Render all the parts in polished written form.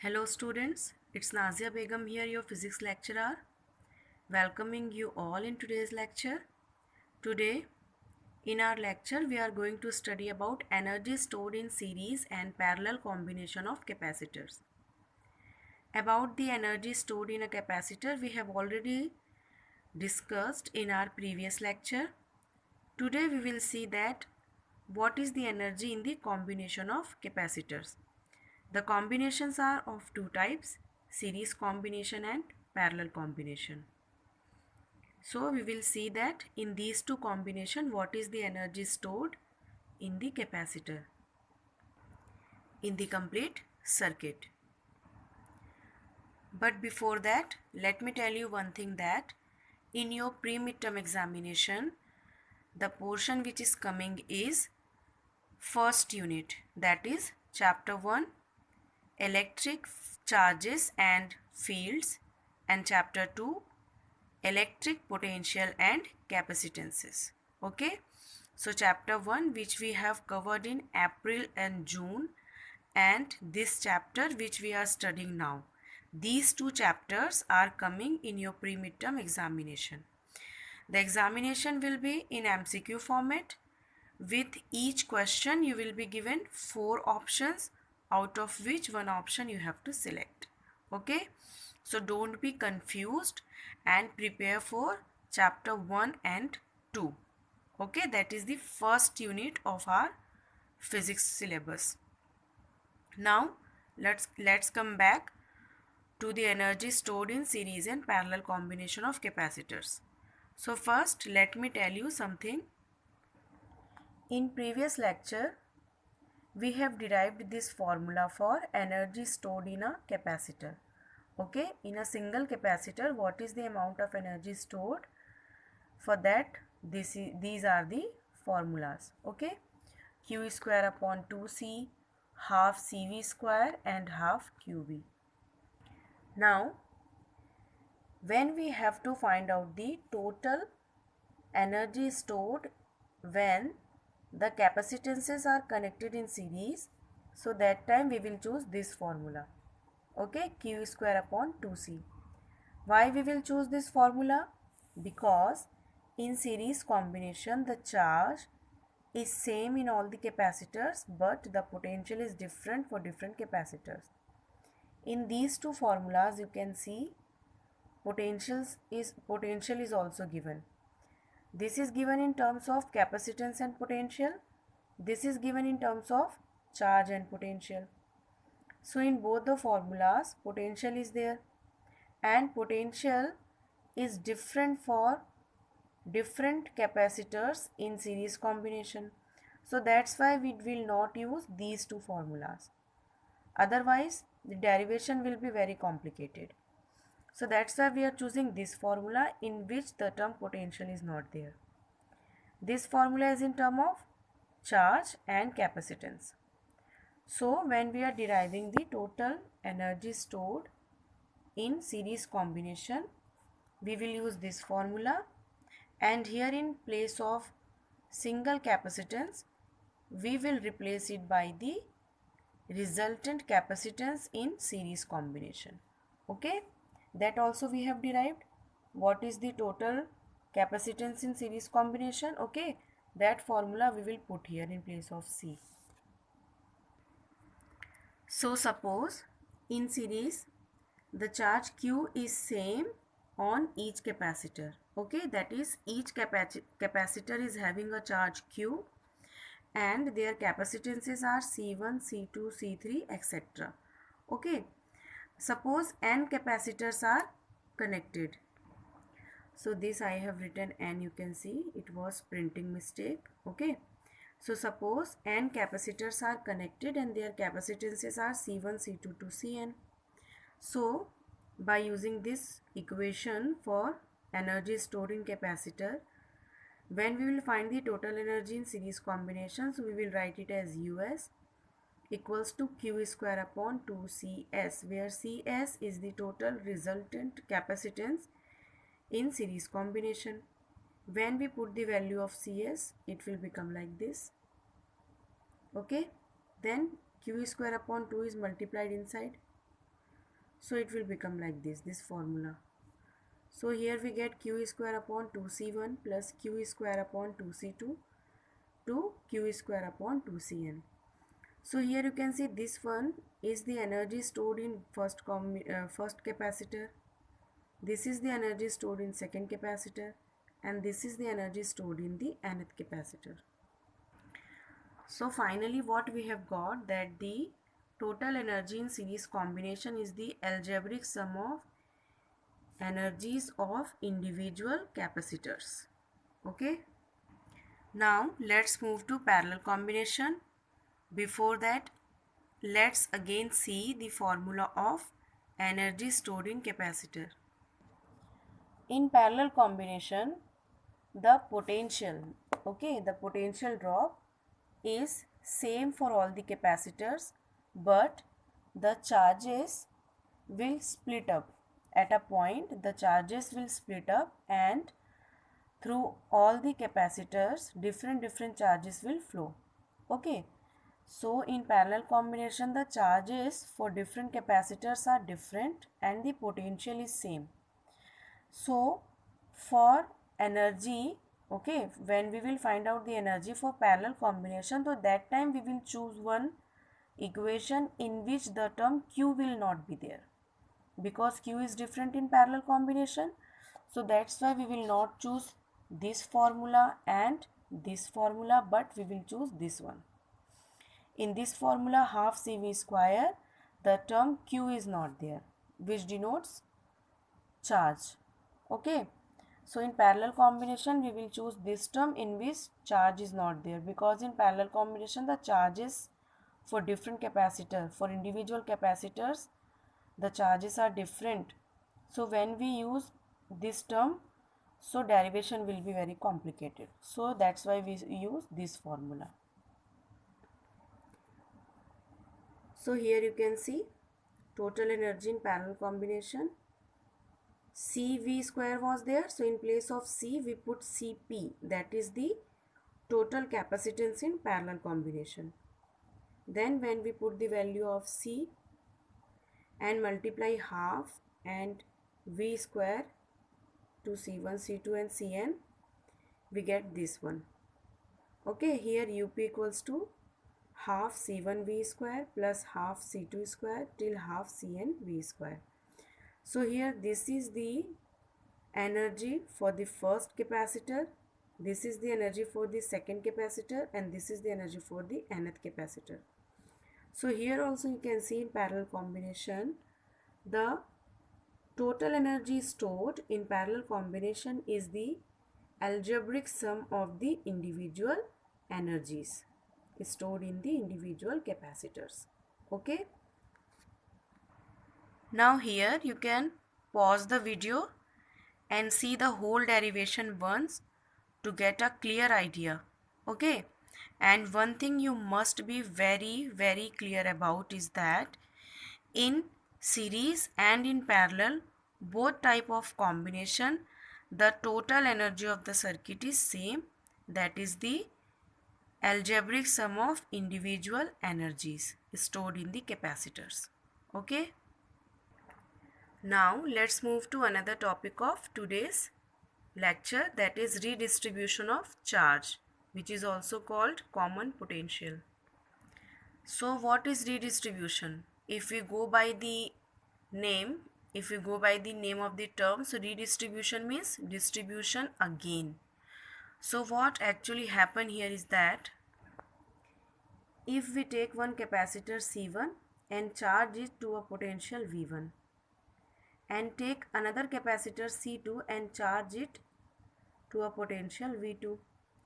Hello students, it's Nazia Begum here, your physics lecturer, welcoming you all in today's lecture. Today, in our lecture, we are going to study about energy stored in series and parallel combination of capacitors. About the energy stored in a capacitor, we have already discussed in our previous lecture. Today, we will see that what is the energy in the combination of capacitors. The combinations are of two types, series combination and parallel combination. So we will see that in these two combination what is the energy stored in the capacitor in the complete circuit. But before that, let me tell you one thing, that in your pre-midterm examination the portion which is coming is first unit, that is chapter 1, electric charges and fields, and chapter 2, electric potential and capacitances. Okay, so chapter 1 which we have covered in April and June, and this chapter which we are studying now, these two chapters are coming in your pre-midterm examination. The examination will be in MCQ format. With each question you will be given 4 options, out of which one option you have to select. Okay, so don't be confused and prepare for chapter 1 and 2. Okay, that is the first unit of our physics syllabus. Now let's come back to the energy stored in series and parallel combination of capacitors. So first let me tell you something. In previous lecture we have derived this formula for energy stored in a capacitor. Okay, in a single capacitor what is the amount of energy stored? For that these are the formulas. Okay, Q square upon 2C, half CV square and half QV. Now when we have to find out the total energy stored when the capacitances are connected in series, so that time we will choose this formula. Okay, Q square upon 2C. Why we will choose this formula? Because in series combination the charge is same in all the capacitors, but the potential is different for different capacitors. In these two formulas you can see potential is also given. This is given in terms of capacitance and potential. This is given in terms of charge and potential. So in both the formulas potential is there, and potential is different for different capacitors in series combination. So that's why we will not use these two formulas. Otherwise the derivation will be very complicated. So that's why we are choosing this formula in which the term potential is not there. This formula is in term of charge and capacitance. So when we are deriving the total energy stored in series combination, we will use this formula, and here in place of single capacitance we will replace it by the resultant capacitance in series combination. Okay, that also we have derived. What is the total capacitance in series combination? Okay, that formula we will put here in place of C. So suppose in series the charge Q is same on each capacitor. Okay, that is each capacitor is having a charge Q and their capacitances are C1, C2, C3, etc. Okay, suppose n capacitors are connected. So this I have written n, you can see it was printing mistake. Okay, so suppose n capacitors are connected and their capacitances are C1, C2 to Cn. So by using this equation for energy stored in capacitor, when we will find the total energy in series combinations, we will write it as US equals to Q square upon 2CS, where CS is the total resultant capacitance in series combination. When we put the value of CS, it will become like this. Okay, then Q square upon 2 is multiplied inside. So it will become like this formula. So here we get q square upon 2c1 plus q square upon 2c2 to q square upon 2cn. So here you can see this one is the energy stored in first capacitor. This is the energy stored in second capacitor, and this is the energy stored in the nth capacitor. So finally what we have got that the total energy in series combination is the algebraic sum of energies of individual capacitors. Okay. Now let's move to parallel combination. Before that, let's again see the formula of energy stored in capacitor. In parallel combination, the potential drop is same for all the capacitors, but the charges will split up. At a point, the charges will split up, and through all the capacitors, different charges will flow. Okay. So in parallel combination, the charges for different capacitors are different and the potential is same. So for energy, okay, when we will find out the energy for parallel combination, so that time we will choose one equation in which the term q will not be there, because q is different in parallel combination. So that's why we will not choose this formula and this formula, but we will choose this one. In this formula half cv square, the term q is not there, which denotes charge. Okay. So in parallel combination, we will choose this term in which charge is not there, because in parallel combination the charges for different capacitor, for individual capacitors, the charges are different. So when we use this term, so derivation will be very complicated. So that's why we use this formula. So here you can see total energy in parallel combination. CV square was there, so in place of C we put Cp, that is the total capacitance in parallel combination. Then when we put the value of C and multiply half and V square to C1, C2 and Cn, we get this one. Okay, here Up equals to half C1V square plus half C2 square till half CnV square. So here this is the energy for the first capacitor, this is the energy for the second capacitor, and this is the energy for the nth capacitor. So here also you can see in parallel combination, the total energy stored in parallel combination is the algebraic sum of the individual energies stored in the individual capacitors. Okay. Now here you can pause the video and see the whole derivation once to get a clear idea. Okay. And one thing you must be very clear about is that in series and in parallel, both type of combination, the total energy of the circuit is same, that is the algebraic sum of individual energies stored in the capacitors. Okay. Now let's move to another topic of today's lecture, that is redistribution of charge, which is also called common potential. So what is redistribution? If we go by the name, of the term, so redistribution means distribution again. So what actually happened here is that if we take one capacitor C1 and charge it to a potential V1, and take another capacitor C2 and charge it to a potential V2,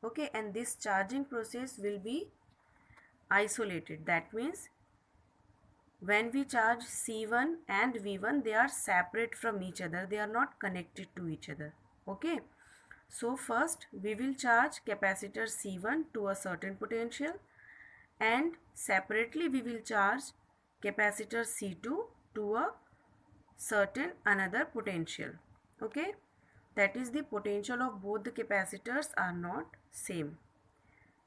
okay, and this charging process will be isolated. That means when we charge C1 and V1, they are separate from each other, they are not connected to each other. Okay, so first we will charge capacitor C1 to a certain potential, and separately we will charge capacitor C2 to a certain another potential. Okay, that is the potential of both the capacitors are not same.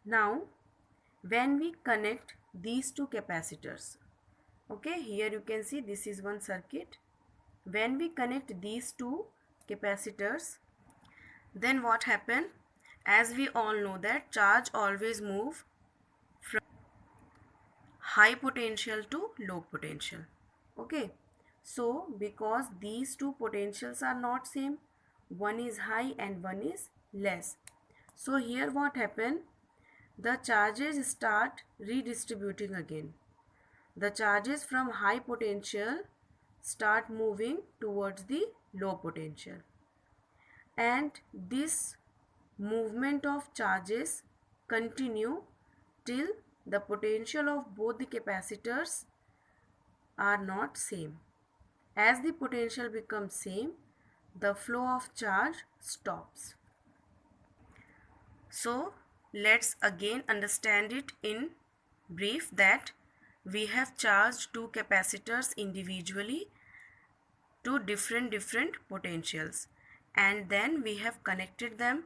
Now when we connect these two capacitors, okay, here you can see this is one circuit, When we connect these two capacitors, then what happen? As we all know that charge always move from high potential to low potential. Okay, so because these two potentials are not same, one is high and one is less, so here what happen? The charges start redistributing again. The charges from high potential start moving towards the low potential, and this movement of charges continue till the potential of both the capacitors are not same. As the potential becomes same, the flow of charge stops. So let's again understand it in brief that we have charged two capacitors individually to different potentials, and then we have connected them.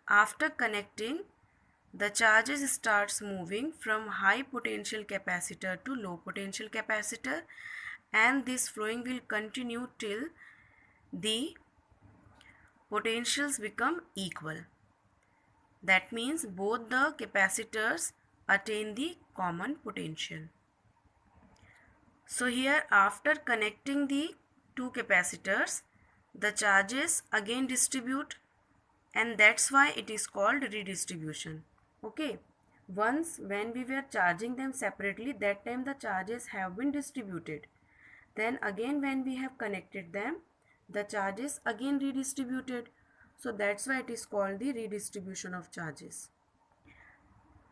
After connecting, the charges starts moving from high potential capacitor to low potential capacitor, and this flowing will continue till the potentials become equal. That means both the capacitors attain the common potential. So here, after connecting the two capacitors, the charges again distribute, and that's why it is called redistribution. Okay, once when we were charging them separately, that time the charges have been distributed. Then again when we have connected them, the charges again redistributed. So that's why it is called the redistribution of charges.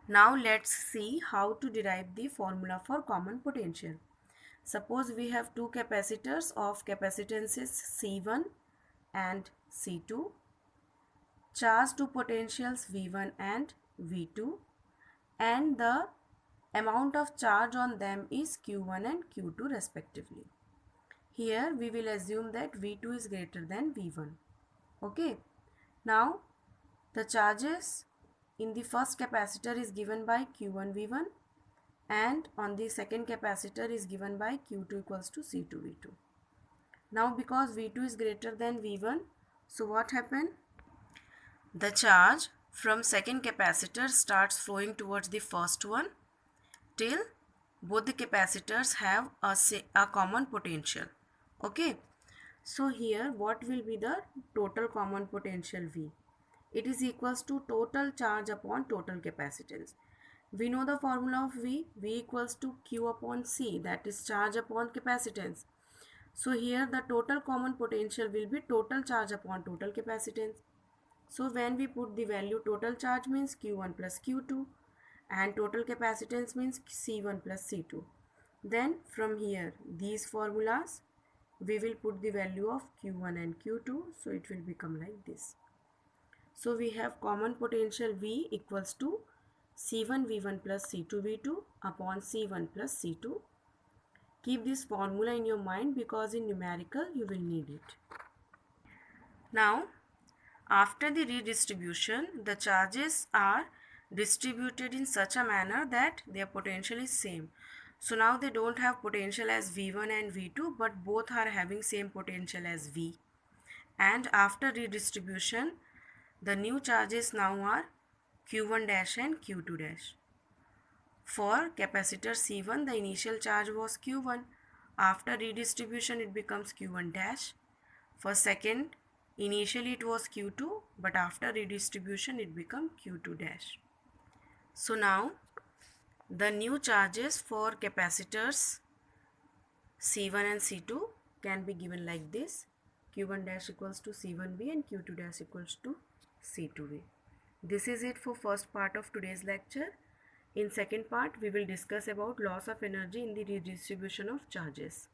Now let's see how to derive the formula for common potential. Suppose we have two capacitors of capacitances C1 and C2, charged to potentials V1 and V2, and the amount of charge on them is Q1 and Q2 respectively. Here we will assume that V2 is greater than V1. Okay. Now the charges in the first capacitor is given by Q1 V1, and on the second capacitor is given by Q2 equals to C2 V2. Now because V2 is greater than V1, so what happened? The charge from second capacitor starts flowing towards the first one till both the capacitors have a common potential. Okay, so here what will be the total common potential V? It is equals to total charge upon total capacitance. We know the formula of V equals to Q upon C, that is charge upon capacitance. So here the total common potential will be total charge upon total capacitance. So when we put the value, total charge means Q1 plus Q2 and total capacitance means C1 plus C2. Then from here, these formulas, we will put the value of Q1 and Q2, so it will become like this. So we have common potential V equals to C1 V1 plus C2 V2 upon C1 plus C2. Keep this formula in your mind because in numerical you will need it. Now, after the redistribution, the charges are distributed in such a manner that their potential is same. So now they don't have potential as V1 and V2, but both are having same potential as V. And after redistribution, the new charges now are Q1 dash and Q2 dash. For capacitor C1, the initial charge was Q1. After redistribution, it becomes Q1 dash. For second, initially it was Q2, but after redistribution, it becomes Q2 dash. So now, the new charges for capacitors C1 and C2 can be given like this. Q1 dash equals to C1V and Q2 dash equals to C2V. This is it for first part of today's lecture. In second part, we will discuss about loss of energy in the redistribution of charges.